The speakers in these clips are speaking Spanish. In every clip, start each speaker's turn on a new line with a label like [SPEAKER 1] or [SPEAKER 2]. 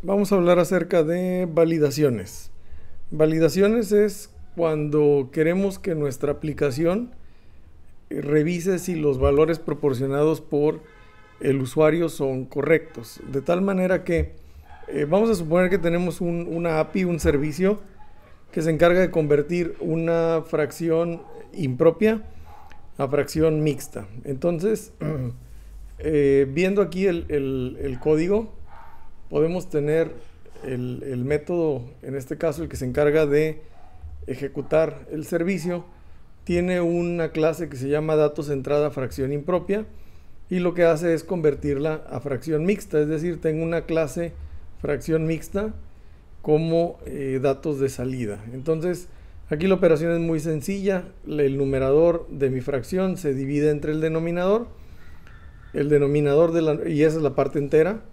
[SPEAKER 1] Vamos a hablar acerca de validaciones. Validaciones es cuando queremos que nuestra aplicación revise si los valores proporcionados por el usuario son correctos. De tal manera que vamos a suponer que tenemos una API, un servicio que se encarga de convertir una fracción impropia a fracción mixta. Entonces, viendo aquí el código, podemos tener el método, en este caso el que se encarga de ejecutar el servicio, tiene una clase que se llama datos entrada fracción impropia y lo que hace es convertirla a fracción mixta, es decir, tengo una clase fracción mixta como datos de salida. Entonces, aquí la operación es muy sencilla, el numerador de mi fracción se divide entre el denominador y esa es la parte entera.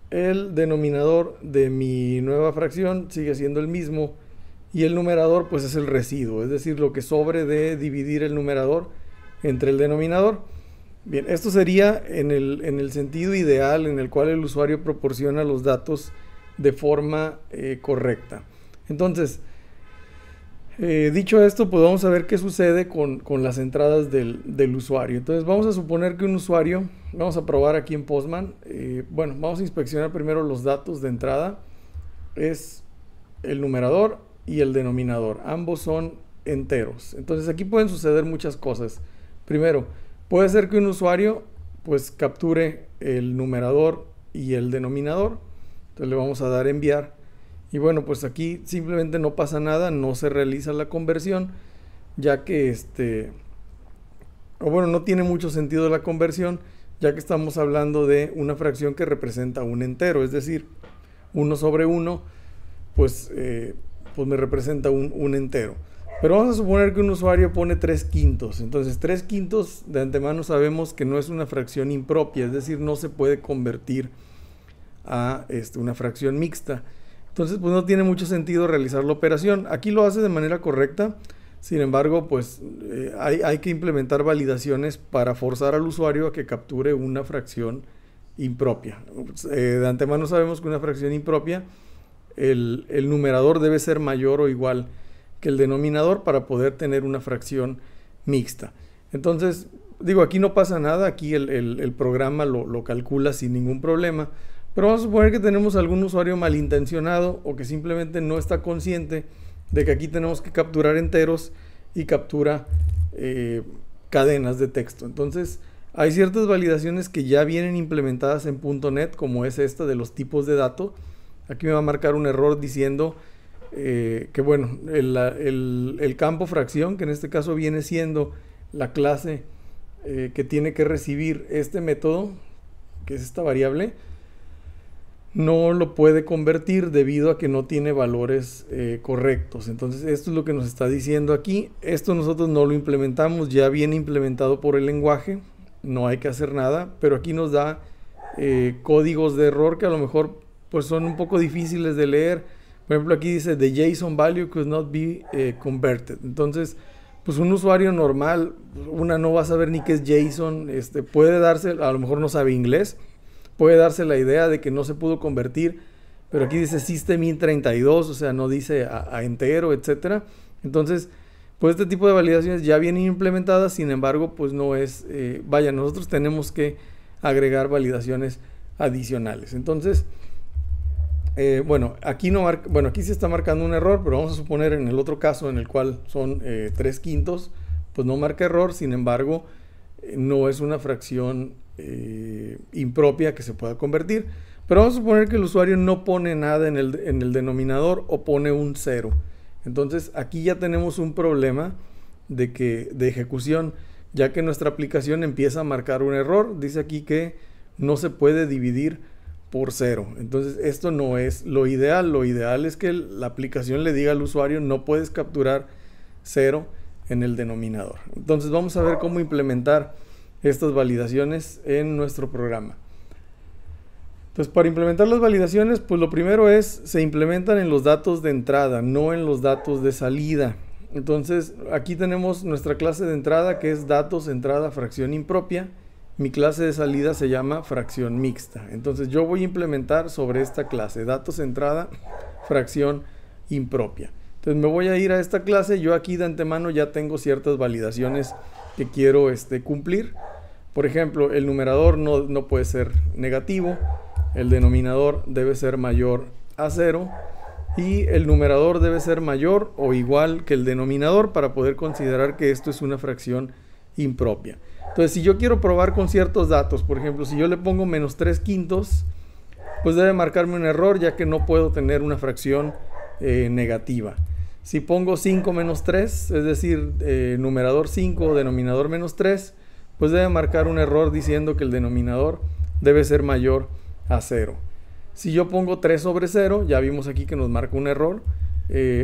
[SPEAKER 1] El denominador de mi nueva fracción sigue siendo el mismo y el numerador pues es el residuo, es decir, lo que sobre de dividir el numerador entre el denominador. Bien, esto sería en el sentido ideal en el cual el usuario proporciona los datos de forma correcta. Entonces, dicho esto, pues vamos a ver qué sucede con las entradas del usuario. Entonces vamos a suponer que un usuario, vamos a probar aquí en Postman, bueno, vamos a inspeccionar primero los datos de entrada, es el numerador y el denominador, ambos son enteros. Entonces aquí pueden suceder muchas cosas. Primero, puede ser que un usuario pues capture el numerador y el denominador, entonces le vamos a dar enviar. Y bueno, pues aquí simplemente no pasa nada, no se realiza la conversión, ya que o bueno, no tiene mucho sentido la conversión, ya que estamos hablando de una fracción que representa un entero, es decir, 1/1, pues me representa un entero. Pero vamos a suponer que un usuario pone 3/5, entonces 3/5 de antemano sabemos que no es una fracción impropia, es decir, no se puede convertir a una fracción mixta. Entonces, pues no tiene mucho sentido realizar la operación. Aquí lo hace de manera correcta. Sin embargo, pues hay que implementar validaciones para forzar al usuario a que capture una fracción impropia. De antemano sabemos que una fracción impropia, el numerador debe ser mayor o igual que el denominador para poder tener una fracción mixta. Entonces, digo, aquí no pasa nada. Aquí el programa lo calcula sin ningún problema. Pero vamos a suponer que tenemos algún usuario malintencionado o que simplemente no está consciente de que aquí tenemos que capturar enteros y captura cadenas de texto. Entonces, hay ciertas validaciones que ya vienen implementadas en .NET, como es esta de los tipos de datos. Aquí me va a marcar un error diciendo que, bueno, el campo fracción, que en este caso viene siendo la clase que tiene que recibir este método, que es esta variable, no lo puede convertir debido a que no tiene valores correctos. Entonces esto es lo que nos está diciendo aquí. Esto nosotros no lo implementamos, ya viene implementado por el lenguaje, no hay que hacer nada, pero aquí nos da códigos de error que a lo mejor pues son un poco difíciles de leer. Por ejemplo, aquí dice the JSON value could not be converted. Entonces, pues un usuario normal, una no va a saber ni qué es JSON, puede darse, a lo mejor no sabe inglés, puede darse la idea de que no se pudo convertir, pero aquí dice systemin32, o sea, no dice a entero, etcétera. Entonces, pues este tipo de validaciones ya vienen implementadas, sin embargo, pues no es, vaya, nosotros tenemos que agregar validaciones adicionales. Entonces, bueno, aquí no bueno, aquí se está marcando un error, pero vamos a suponer en el otro caso en el cual son 3/5, pues no marca error, sin embargo, no es una fracción impropia que se pueda convertir. Pero vamos a suponer que el usuario no pone nada en el denominador o pone un 0. Entonces aquí ya tenemos un problema de ejecución, ya que nuestra aplicación empieza a marcar un error. Dice aquí que no se puede dividir por 0. Entonces esto no es lo ideal. Lo ideal es que la aplicación le diga al usuario no puedes capturar 0 en el denominador. Entonces vamos a ver cómo implementar estas validaciones en nuestro programa. Entonces, para implementar las validaciones, pues lo primero es, se implementan en los datos de entrada, no en los datos de salida. Entonces, aquí tenemos nuestra clase de entrada, que es datos entrada fracción impropia, mi clase de salida se llama fracción mixta. Entonces yo voy a implementar sobre esta clase datos entrada fracción impropia. Entonces me voy a ir a esta clase. Yo aquí de antemano ya tengo ciertas validaciones que quiero cumplir. Por ejemplo, el numerador no puede ser negativo, el denominador debe ser mayor a 0 y el numerador debe ser mayor o igual que el denominador para poder considerar que esto es una fracción impropia. Entonces, si yo quiero probar con ciertos datos, por ejemplo, si yo le pongo menos 3/5, pues debe marcarme un error, ya que no puedo tener una fracción negativa. Si pongo 5 menos 3, es decir, numerador 5, denominador menos 3, pues debe marcar un error diciendo que el denominador debe ser mayor a 0. Si yo pongo 3 sobre 0, ya vimos aquí que nos marca un error.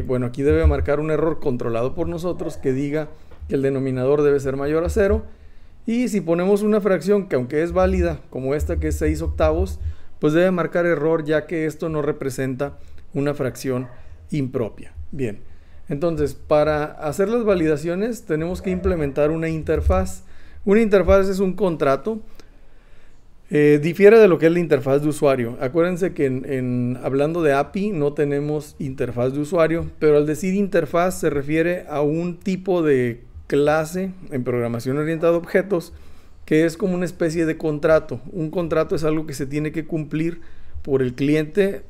[SPEAKER 1] Bueno, aquí debe marcar un error controlado por nosotros que diga que el denominador debe ser mayor a 0. Y si ponemos una fracción que aunque es válida, como esta que es 6/8, pues debe marcar error, ya que esto no representa una fracción impropia. Bien, entonces para hacer las validaciones tenemos que implementar una interfaz. Una interfaz es un contrato. Difiere de lo que es la interfaz de usuario. Acuérdense que hablando de API no tenemos interfaz de usuario, pero al decir interfaz se refiere a un tipo de clase en programación orientada a objetos que es como una especie de contrato. Un contrato es algo que se tiene que cumplir por el cliente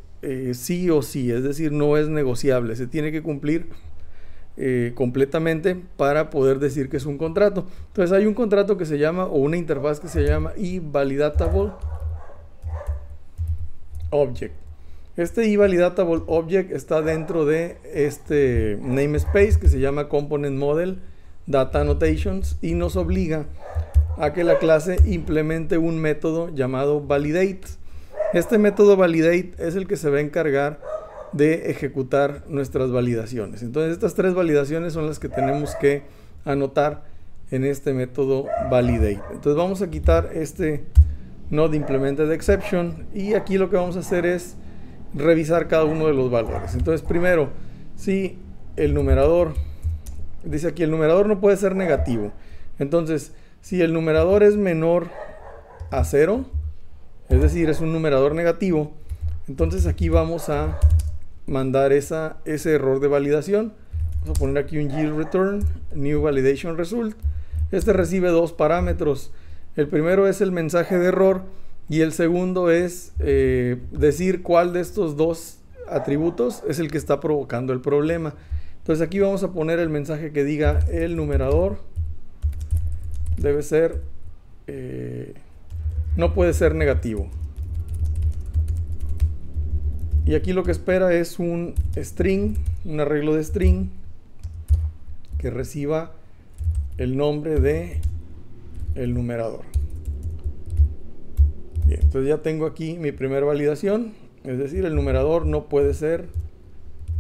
[SPEAKER 1] sí o sí, es decir, no es negociable, se tiene que cumplir completamente para poder decir que es un contrato. Entonces hay un contrato que se llama, o una interfaz que se llama eValidatable Object. Este eValidatable Object está dentro de este namespace que se llama Component Model Data Annotations y nos obliga a que la clase implemente un método llamado validate. Este método validate es el que se va a encargar de ejecutar nuestras validaciones. Entonces estas tres validaciones son las que tenemos que anotar en este método validate. Entonces vamos a quitar este node implemented exception y aquí lo que vamos a hacer es revisar cada uno de los valores. Entonces primero, si el numerador, dice aquí el numerador no puede ser negativo. Entonces si el numerador es menor a 0, es decir, es un numerador negativo, entonces aquí vamos a mandar ese error de validación. Vamos a poner aquí un yield return new validation result. Este recibe dos parámetros. El primero es el mensaje de error y el segundo es decir cuál de estos dos atributos es el que está provocando el problema. Entonces aquí vamos a poner el mensaje que diga el numerador debe ser no puede ser negativo. Y aquí lo que espera es un string, un arreglo de string que reciba el nombre de el numerador. Bien, entonces ya tengo aquí mi primera validación, es decir, el numerador no puede ser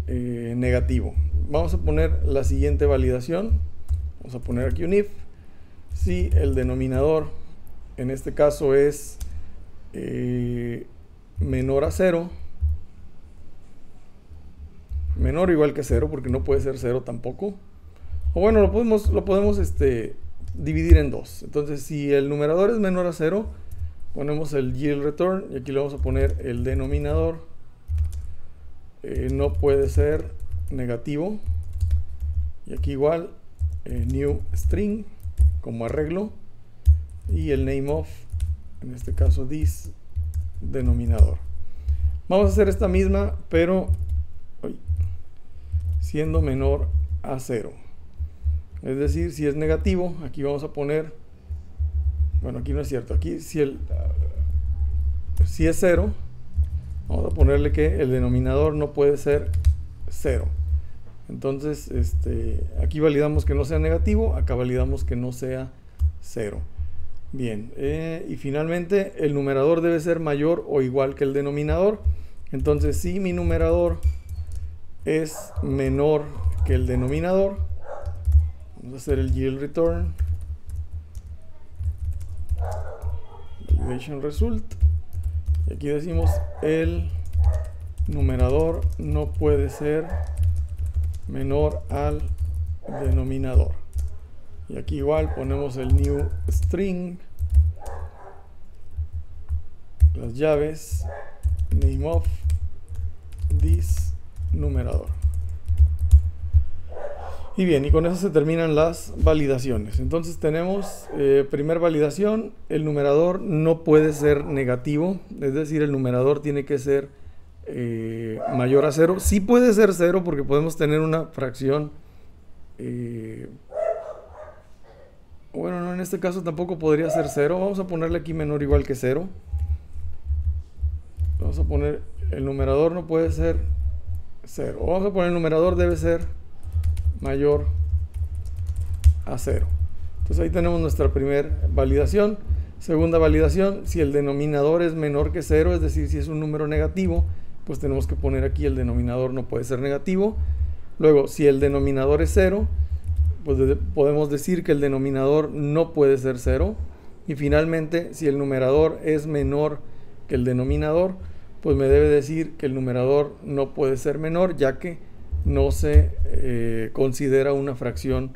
[SPEAKER 1] negativo. Vamos a poner la siguiente validación. Vamos a poner aquí un if. Si el denominador, en este caso es menor a 0, menor o igual que 0, porque no puede ser 0 tampoco. O bueno, lo podemos dividir en dos. Entonces, si el numerador es menor a 0, ponemos el yield return y aquí le vamos a poner el denominador. No puede ser negativo. Y aquí igual, new string como arreglo. Y el name of, en este caso, this denominador. Vamos a hacer esta misma, pero siendo menor a 0. Es decir, si es negativo, aquí vamos a poner, bueno, aquí no es cierto, aquí si es 0, vamos a ponerle que el denominador no puede ser 0. Entonces, aquí validamos que no sea negativo, acá validamos que no sea 0. Bien, y finalmente el numerador debe ser mayor o igual que el denominador. Entonces, si mi numerador es menor que el denominador, vamos a hacer el yield return validation result y aquí decimos el numerador no puede ser menor al denominador y aquí igual ponemos el new string las llaves name of this numerador. Y bien, y con eso se terminan las validaciones. Entonces tenemos primer validación, el numerador no puede ser negativo, es decir, el numerador tiene que ser mayor a 0. Sí puede ser 0 porque podemos tener una fracción, bueno, no, en este caso tampoco podría ser 0. Vamos a ponerle aquí menor o igual que 0. Vamos a poner, el numerador no puede ser 0. Vamos a poner el numerador debe ser mayor a 0. Entonces ahí tenemos nuestra primera validación. Segunda validación, si el denominador es menor que 0, es decir, si es un número negativo, pues tenemos que poner aquí el denominador no puede ser negativo. Luego, si el denominador es 0, pues podemos decir que el denominador no puede ser 0. Y finalmente, si el numerador es menor que el denominador, pues me debe decir que el numerador no puede ser menor, ya que no se considera una fracción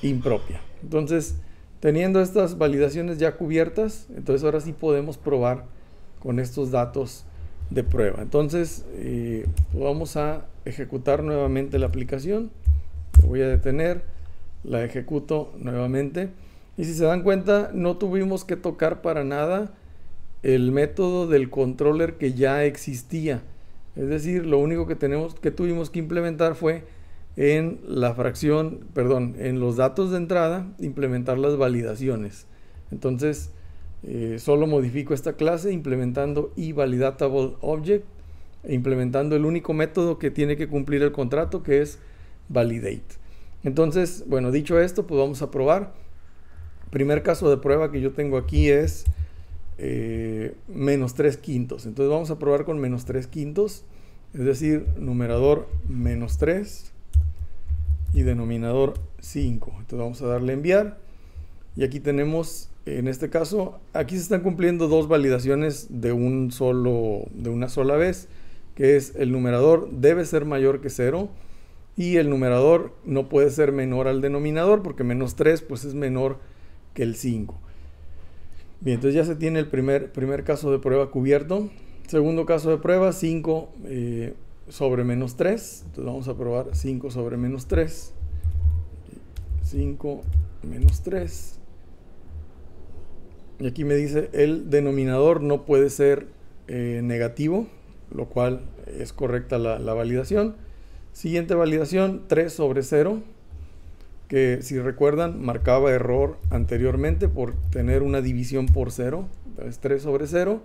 [SPEAKER 1] impropia. Entonces, teniendo estas validaciones ya cubiertas, entonces ahora sí podemos probar con estos datos de prueba. Entonces, vamos a ejecutar nuevamente la aplicación. Lo voy a detener, la ejecuto nuevamente. Y si se dan cuenta, no tuvimos que tocar para nada el método del controller que ya existía. Es decir, lo único que tuvimos que implementar fue en la fracción, perdón, en los datos de entrada, implementar las validaciones. Entonces, solo modifico esta clase implementando iValidatable e implementando el único método que tiene que cumplir el contrato, que es validate. Entonces, bueno, dicho esto, pues vamos a probar. Primer caso de prueba que yo tengo aquí es menos 3/5. Entonces vamos a probar con menos 3/5, es decir, numerador menos 3 y denominador 5. Entonces vamos a darle enviar y aquí tenemos, en este caso, aquí se están cumpliendo dos validaciones de una sola vez, que es el numerador debe ser mayor que 0 y el numerador no puede ser menor al denominador, porque menos 3 pues es menor que el 5. Bien, entonces ya se tiene el primer caso de prueba cubierto. Segundo caso de prueba, 5 sobre menos 3. Entonces vamos a probar 5 sobre menos 3. 5 menos 3. Y aquí me dice el denominador no puede ser negativo, lo cual es correcta la validación. Siguiente validación, 3 sobre 0. Que si recuerdan marcaba error anteriormente por tener una división por 0. Entonces 3 sobre 0.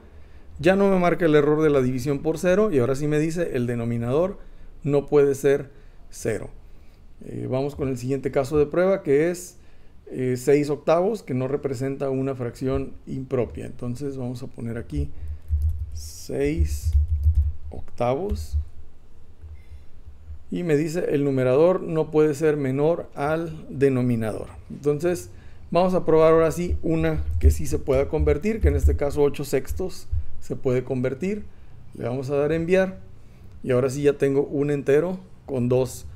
[SPEAKER 1] Ya no me marca el error de la división por 0 y ahora sí me dice el denominador no puede ser 0. Vamos con el siguiente caso de prueba, que es 6 octavos, que no representa una fracción impropia. Entonces vamos a poner aquí 6 octavos. Y me dice el numerador no puede ser menor al denominador. Entonces vamos a probar ahora sí una que sí se pueda convertir, que en este caso 8 sextos se puede convertir. Le vamos a dar enviar y ahora sí ya tengo un entero con 2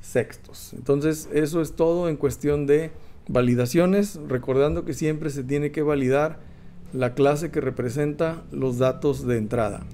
[SPEAKER 1] sextos. Entonces eso es todo en cuestión de validaciones, recordando que siempre se tiene que validar la clase que representa los datos de entrada.